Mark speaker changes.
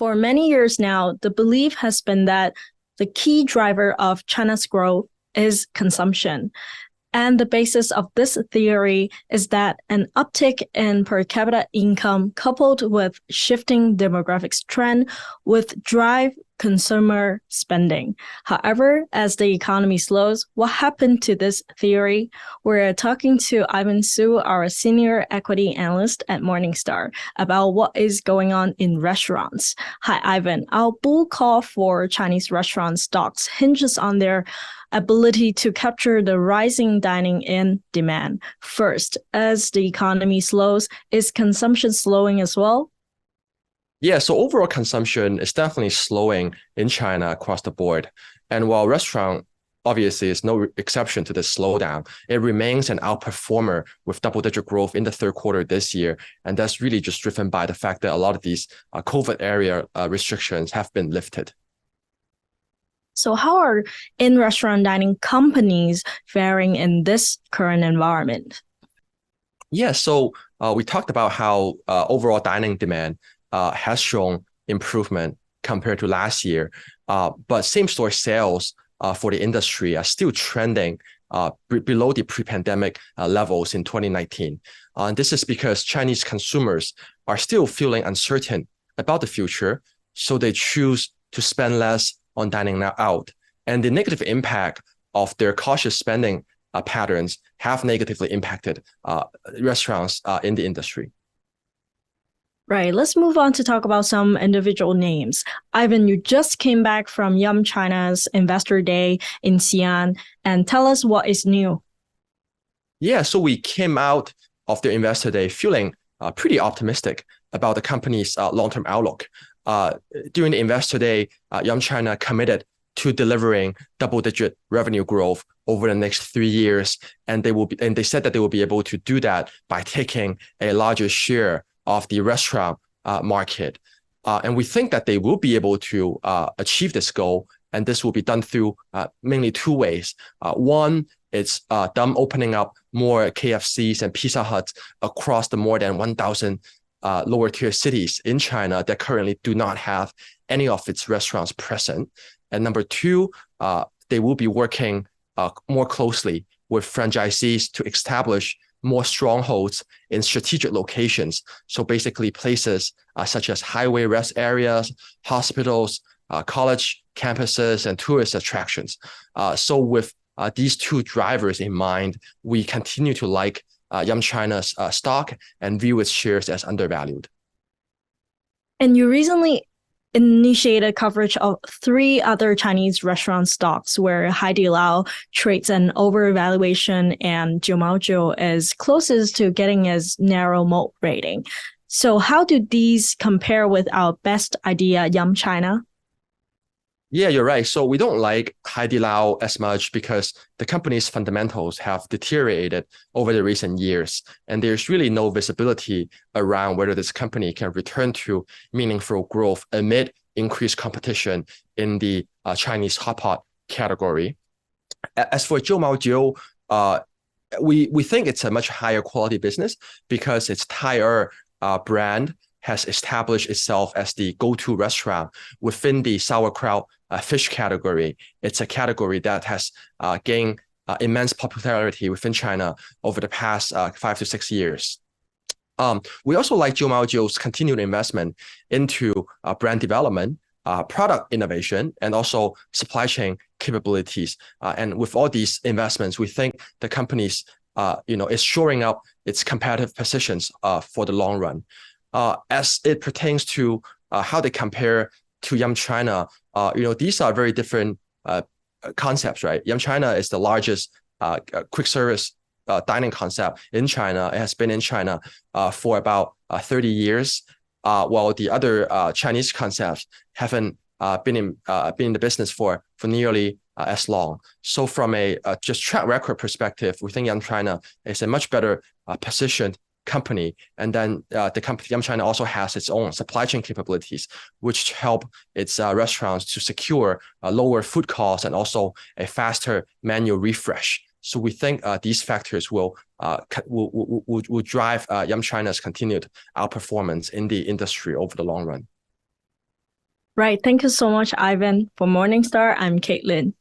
Speaker 1: For many years now, the belief has been that the key driver of China's growth is consumption. And the basis of this theory is that an uptick in per capita income coupled with shifting demographics trend would drive consumer spending. However, as the economy slows, what happened to this theory? We're talking to Ivan Su, our senior equity analyst at Morningstar, about what is going on in restaurants. Hi, Ivan. Our bull call for Chinese restaurant stocks hinges on their ability to capture the rising dining in demand. First, as the economy slows, is consumption slowing as well?
Speaker 2: Yeah, so overall consumption is definitely slowing in China across the board. And while restaurant obviously is no exception to this slowdown, it remains an outperformer with double-digit growth in the third quarter this year. And that's really just driven by the fact that a lot of these COVID area restrictions have been lifted.
Speaker 1: So how are in-restaurant dining companies faring in this current environment?
Speaker 2: Yeah, so we talked about how overall dining demand has shown improvement compared to last year, but same-store sales for the industry are still trending below the pre-pandemic levels in 2019. And this is because Chinese consumers are still feeling uncertain about the future, so they choose to spend less on dining out. And the negative impact of their cautious spending patterns have negatively impacted restaurants in the industry.
Speaker 1: Right, let's move on to talk about some individual names. Ivan, you just came back from Yumchina's Investor Day in Xi'an, and tell us what is new.
Speaker 2: Yeah, so we came out of the Investor Day feeling pretty optimistic about the company's long-term outlook. During the Investor Day, Yumchina committed to delivering double-digit revenue growth over the next 3 years, and they said that they will be able to do that by taking a larger share of the restaurant market. And we think that they will be able to achieve this goal, and this will be done through mainly two ways. One, it's them opening up more KFCs and Pizza Huts across the more than 1,000 lower tier cities in China that currently do not have any of its restaurants present. And number two, they will be working more closely with franchisees to establish more strongholds in strategic locations. So basically places such as highway rest areas, hospitals, college campuses, and tourist attractions. So with these two drivers in mind, we continue to like Yumchina's stock and view its shares as undervalued.
Speaker 1: And you recently initiated coverage of 3 other Chinese restaurant stocks where Haidilao trades an overvaluation and Jiumaojiu is closest to getting its narrow moat rating. So how do these compare with our best idea, Yumchina?
Speaker 2: Yeah, you're right. So we don't like Haidilao as much because the company's fundamentals have deteriorated over the recent years, and there's really no visibility around whether this company can return to meaningful growth amid increased competition in the Chinese hot pot category. As for Jiumaojiu, we think it's a much higher quality business because its Thai brand has established itself as the go-to restaurant within the sauerkraut fish category. It's a category that has gained immense popularity within China over the past 5 to 6 years. We also like Jiumaojiu's continued investment into brand development, product innovation, and also supply chain capabilities. And with all these investments, we think the company's is shoring up its competitive positions for the long run. As it pertains to how they compare to Yumchina, these are very different concepts, right? Yumchina is the largest quick service dining concept in China. It has been in China for about 30 years, while the other Chinese concepts haven't been in the business for nearly as long. So from a just track record perspective, we think Yumchina is a much better positioned company. And then the company Yumchina also has its own supply chain capabilities, which help its restaurants to secure lower food costs and also a faster manual refresh. So we think these factors will drive Yumchina's continued outperformance in the industry over the long run.
Speaker 1: Right. Thank you so much, Ivan. For Morningstar, I'm Caitlin.